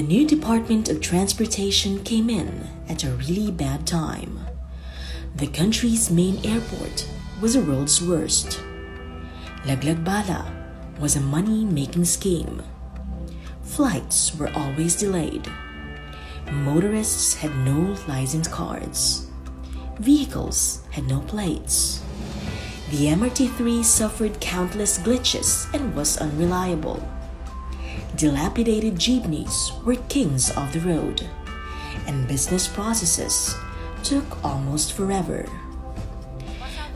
new Department of Transportation came in at a really bad time. The country's main airport was the world's worst. Laglagbala was a money-making scheme. Flights were always delayed. Motorists had no license cards. Vehicles had no plates. The MRT-3 suffered countless glitches and was unreliable. Dilapidated jeepneys were kings of the road, and business processes took almost forever.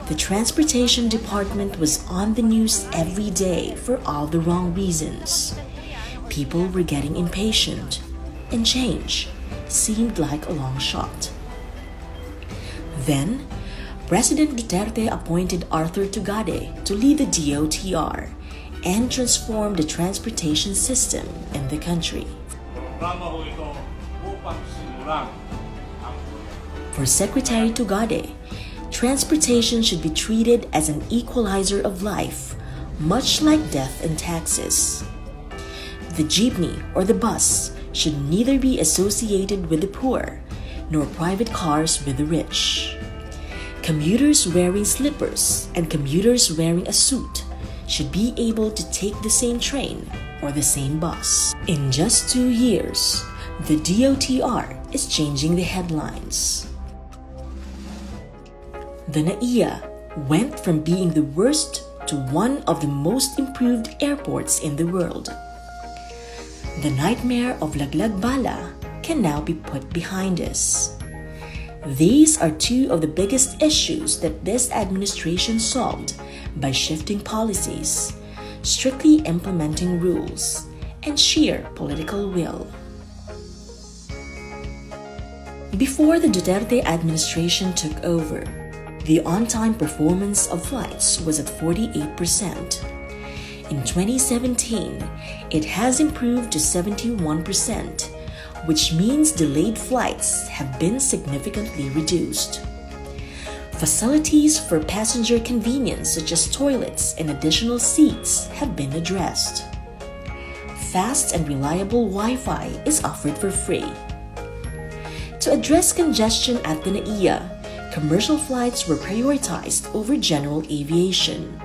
The Transportation Department was on the news every day for all the wrong reasons. People were getting impatient, and change seemed like a long shot. Then, President Duterte appointed Arthur Tugade to lead the DOTr and transform the transportation system in the country. For Secretary Tugade, transportation should be treated as an equalizer of life, much like death and taxes. The jeepney or the bus should neither be associated with the poor nor private cars with the rich. Commuters wearing slippers and commuters wearing a suit should be able to take the same train or the same bus. In just 2 years, the DOTr is changing the headlines. The NAIA went from being the worst to one of the most improved airports in the world. The nightmare of Laglagbala can now be put behind us. These are two of the biggest issues that this administration solved by shifting policies, strictly implementing rules, and sheer political will. Before the Duterte administration took over, the on-time performance of flights was at 48%. In 2017, it has improved to 71%, which means delayed flights have been significantly reduced. Facilities for passenger convenience such as toilets and additional seats have been addressed. Fast and reliable Wi-Fi is offered for free. To address congestion at the NAIA, commercial flights were prioritized over general aviation.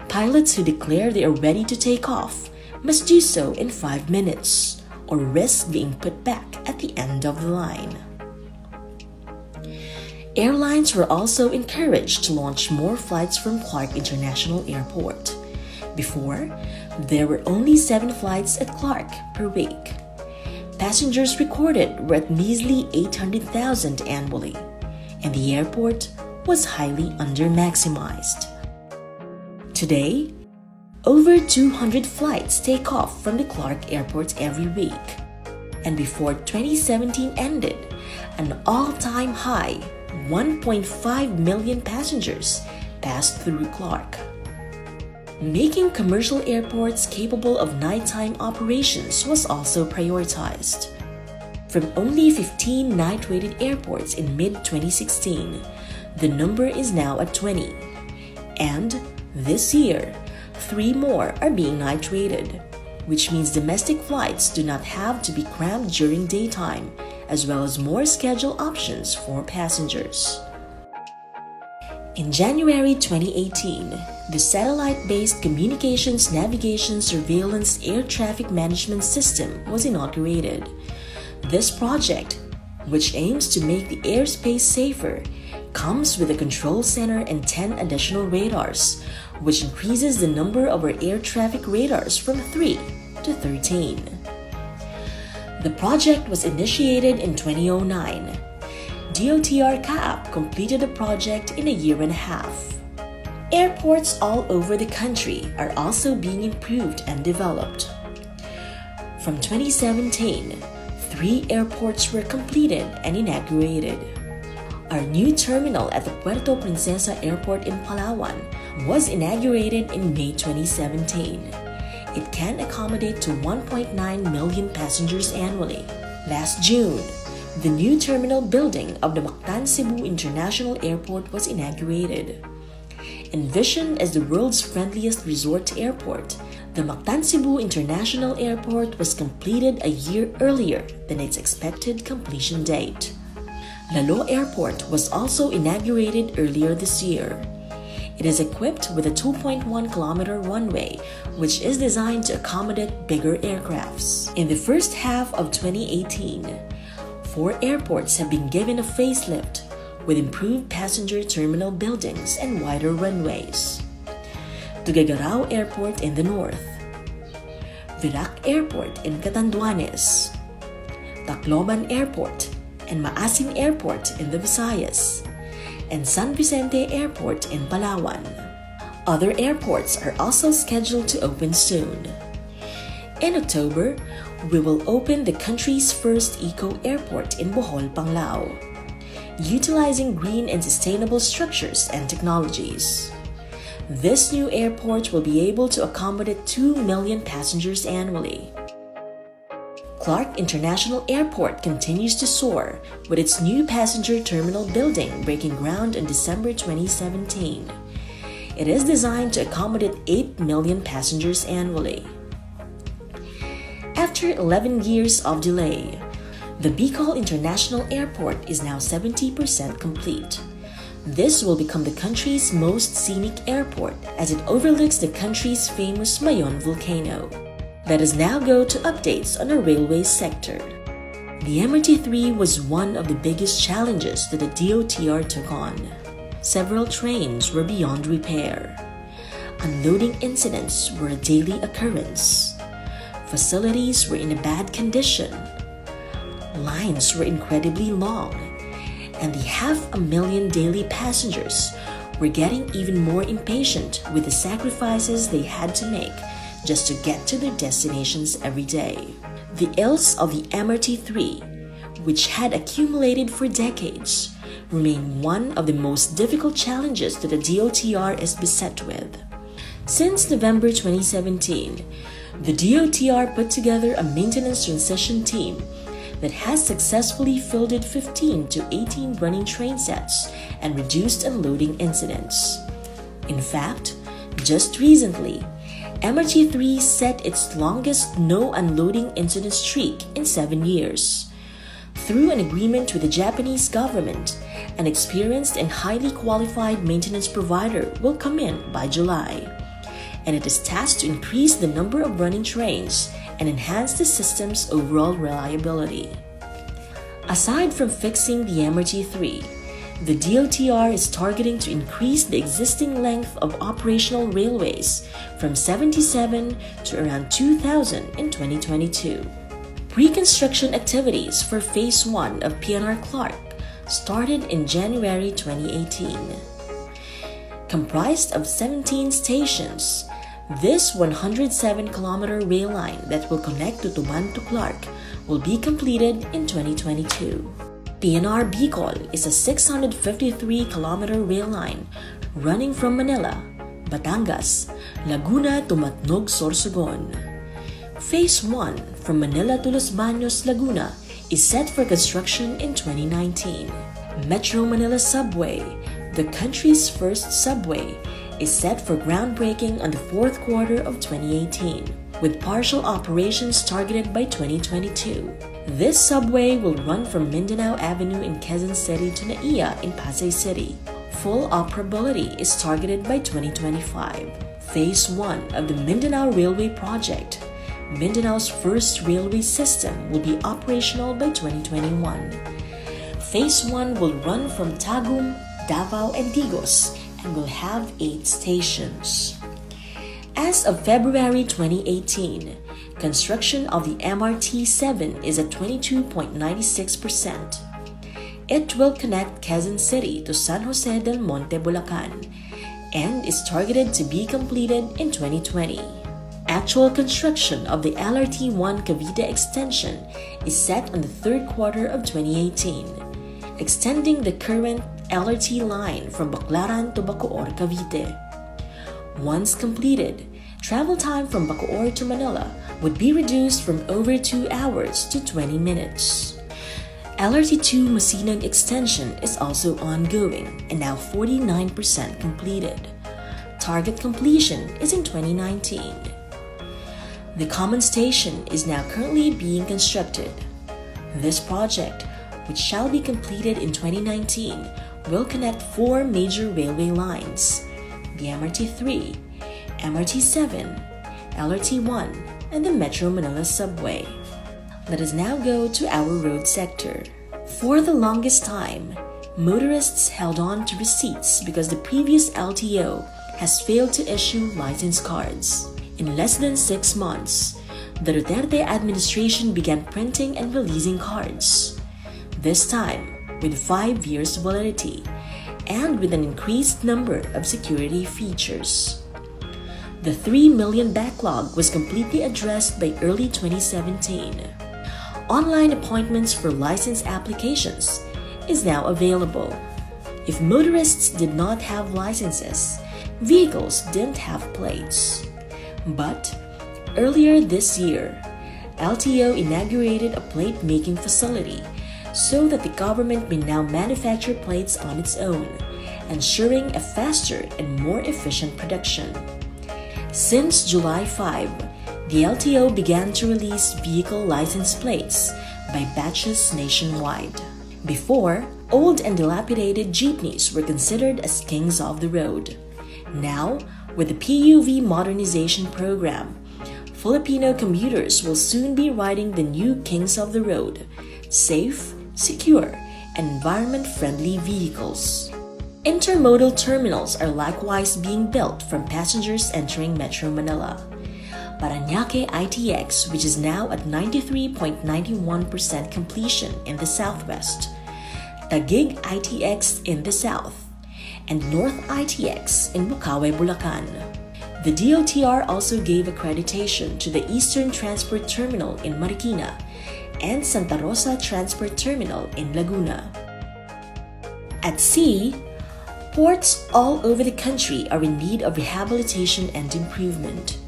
Pilots who declare they are ready to take off must do so in 5 minutes or risk being put back at the end of the line. Airlines were also encouraged to launch more flights from Clark International Airport. Before, there were only 7 flights at Clark per week. Passengers recorded were at measly 800,000 annually, and the airport was highly under-maximized. Today, over 200 flights take off from the Clark Airport every week, and before 2017 ended, an all-time high 1.5 million passengers passed through Clark. Making commercial airports capable of nighttime operations was also prioritized. From only 15 night-rated airports in mid-2016, the number is now at 20. And this year, 3 more are being night-rated, which means domestic flights do not have to be crammed during daytime, as well as more schedule options for passengers. In January 2018, the satellite-based Communications Navigation Surveillance Air Traffic Management System was inaugurated. This project, which aims to make the airspace safer, comes with a control center and 10 additional radars, which increases the number of our air traffic radars from 3 to 13. The project was initiated in 2009. DOTr CAAP completed the project in a year and a half. Airports all over the country are also being improved and developed. From 2017, 3 airports were completed and inaugurated. Our new terminal at the Puerto Princesa Airport in Palawan was inaugurated in May 2017. It can accommodate to 1.9 million passengers annually. Last June, the new terminal building of the Mactan Cebu International Airport was inaugurated. Envisioned as the world's friendliest resort airport, The Mactan Cebu International Airport was completed a year earlier than its expected completion date. Lalo Airport was also inaugurated earlier this year. It is equipped with a 2.1-kilometer runway, which is designed to accommodate bigger aircrafts. In the first half of 2018, 4 airports have been given a facelift with improved passenger terminal buildings and wider runways. Tuguegarao Airport in the north, Virac Airport in Catanduanes, Tacloban Airport and Maasin Airport in the Visayas, and San Vicente Airport in Palawan. Other airports are also scheduled to open soon. In October, we will open the country's first eco-airport in Bohol, Panglao, utilizing green and sustainable structures and technologies. This new airport will be able to accommodate 2 million passengers annually. Clark International Airport continues to soar with its new passenger terminal building breaking ground in December 2017. It is designed to accommodate 8 million passengers annually. After 11 years of delay, the Bicol International Airport is now 70% complete. This will become the country's most scenic airport as it overlooks the country's famous Mayon volcano. Let us now go to updates on the railway sector. The MRT-3 was one of the biggest challenges that the DOTr took on. Several trains were beyond repair. Unloading incidents were a daily occurrence. Facilities were in a bad condition. Lines were incredibly long, and the 500,000 daily passengers were getting even more impatient with the sacrifices they had to make just to get to their destinations every day. The ills of the MRT-3, which had accumulated for decades, remain one of the most difficult challenges that the DOTr is beset with. Since November 2017, the DOTr put together a maintenance transition team that has successfully fielded 15 to 18 running train sets and reduced unloading incidents. In fact, just recently, MRT-3 set its longest no unloading incident streak in 7 years. Through an agreement with the Japanese government, an experienced and highly qualified maintenance provider will come in by July, and it is tasked to increase the number of running trains and enhance the system's overall reliability. Aside from fixing the MRT-3, the DOTr is targeting to increase the existing length of operational railways from 77 to around 2,000 in 2022. Pre-construction activities for Phase 1 of PNR Clark started in January 2018. Comprised of 17 stations, this 107-kilometer rail line that will connect Tutuban to Clark will be completed in 2022. PNR Bicol is a 653-kilometer rail line running from Manila, Batangas, Laguna to Matnog, Sorsogon. Phase 1 from Manila to Los Baños, Laguna is set for construction in 2019. Metro Manila Subway, the country's first subway, is set for groundbreaking on the fourth quarter of 2018, with partial operations targeted by 2022. This subway will run from Mindanao Avenue in Quezon City to Naiya in Pasay City. Full operability is targeted by 2025. Phase 1 of the Mindanao Railway Project, Mindanao's first railway system, will be operational by 2021. Phase 1 will run from Tagum, Davao, and Digos and will have 8 stations. As of February 2018, construction of the MRT-7 is at 22.96%. It will connect Quezon City to San Jose del Monte, Bulacan, and is targeted to be completed in 2020. Actual construction of the LRT-1 Cavite extension is set on the third quarter of 2018, extending the current LRT line from Baclaran to Bacoor, Cavite. Once completed, travel time from Bacoor to Manila would be reduced from over 2 hours to 20 minutes. LRT-2 Masinag extension is also ongoing and now 49% completed. Target completion is in 2019. The common station is now currently being constructed. This project, which shall be completed in 2019, will connect 4 major railway lines: the MRT-3, MRT-7, LRT-1, and the Metro Manila Subway. Let us now go to our road sector. For the longest time, motorists held on to receipts because the previous LTO has failed to issue license cards. In less than 6 months, the DOTr administration began printing and releasing cards. This time, with 5 years validity and with an increased number of security features. The 3 million backlog was completely addressed by early 2017. Online appointments for license applications is now available. If motorists did not have licenses, vehicles didn't have plates. But earlier this year, LTO inaugurated a plate-making facility so that the government may now manufacture plates on its own, ensuring a faster and more efficient production. Since July 5, the LTO began to release vehicle license plates by batches nationwide. Before, old and dilapidated jeepneys were considered as kings of the road. Now, with the PUV modernization program, Filipino commuters will soon be riding the new kings of the road, safe, secure, and environment-friendly vehicles. Intermodal terminals are likewise being built from passengers entering Metro Manila. Parañaque ITX, which is now at 93.91% completion in the southwest, Taguig ITX in the south, and North ITX in Bukawe, Bulacan. The DOTr also gave accreditation to the Eastern Transport Terminal in Marikina and Santa Rosa Transport Terminal in Laguna. At sea, ports all over the country are in need of rehabilitation and improvement.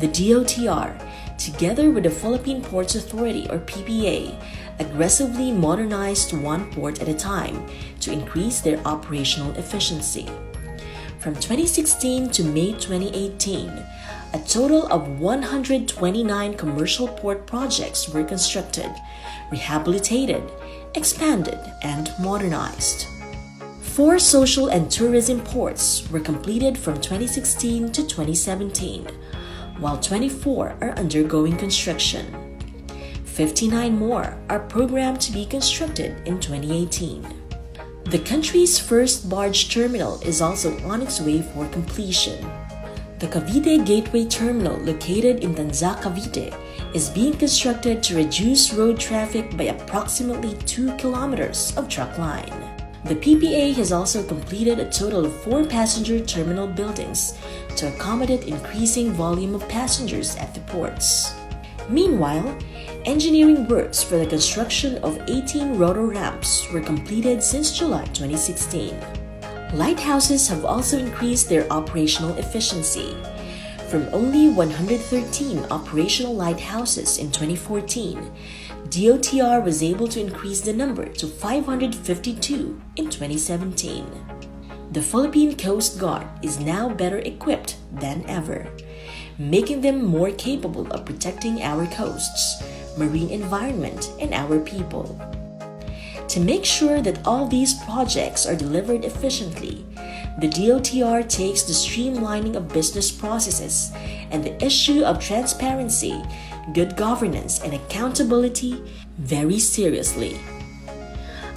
The DOTr, together with the Philippine Ports Authority or PPA, aggressively modernized one port at a time to increase their operational efficiency. From 2016 to May 2018, a total of 129 commercial port projects were constructed, rehabilitated, expanded, and modernized. 4 social and tourism ports were completed from 2016 to 2017, while 24 are undergoing construction. 59 more are programmed to be constructed in 2018. The country's first barge terminal is also on its way for completion. The Cavite Gateway Terminal, located in Tanza, Cavite, is being constructed to reduce road traffic by approximately 2 kilometers of truck line. The PPA has also completed a total of 4 passenger terminal buildings to accommodate increasing volume of passengers at the ports. Meanwhile, engineering works for the construction of 18 rotor ramps were completed since July 2016. Lighthouses have also increased their operational efficiency. From only 113 operational lighthouses in 2014, DOTr was able to increase the number to 552 in 2017. The Philippine Coast Guard is now better equipped than ever, making them more capable of protecting our coasts, marine environment, and our people. To make sure that all these projects are delivered efficiently, the DOTr takes the streamlining of business processes and the issue of transparency, good governance, and accountability very seriously.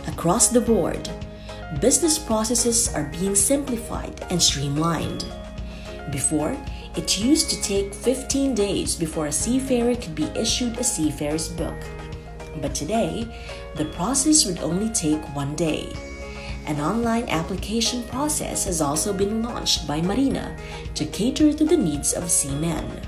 Across the board, business processes are being simplified and streamlined. Before, it used to take 15 days before a seafarer could be issued a seafarer's book. But today, the process would only take 1 day. An online application process has also been launched by Marina to cater to the needs of seamen.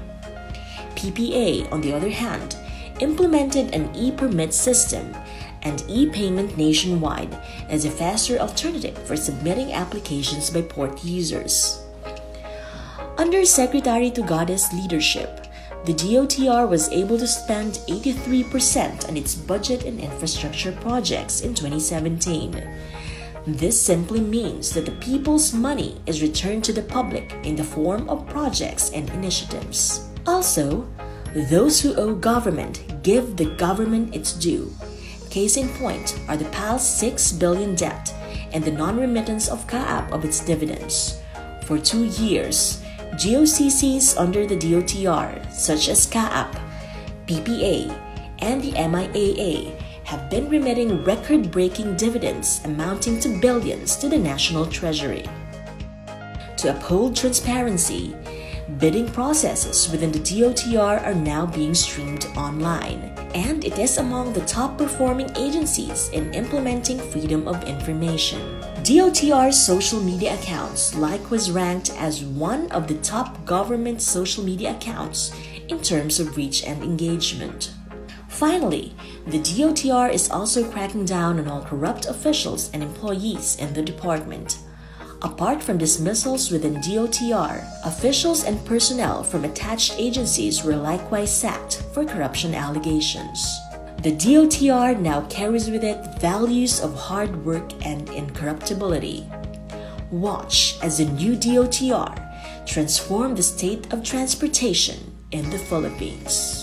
PPA, on the other hand, implemented an e-permit system and e-payment nationwide as a faster alternative for submitting applications by port users. Under Secretary Tugada's leadership, the DOTr was able to spend 83% on its budget and infrastructure projects in 2017. This simply means that the people's money is returned to the public in the form of projects and initiatives. Also, Those who owe government give the government its due. Case in point are the PAL's 6 billion debt and the non-remittance of CAAP of its dividends. For 2 years, GOCCs under the DOTr, such as CAAP, PPA, and the MIAA, have been remitting record-breaking dividends amounting to billions to the national treasury. To uphold transparency, bidding processes within the DOTr are now being streamed online, and it is among the top-performing agencies in implementing freedom of information. DOTr's social media accounts was ranked as one of the top government social media accounts in terms of reach and engagement. Finally, the DOTr is also cracking down on all corrupt officials and employees in the department. Apart from dismissals within DOTr, officials and personnel from attached agencies were likewise sacked for corruption allegations. The DOTr now carries with it values of hard work and incorruptibility. Watch as the new DOTr transform the state of transportation in the Philippines.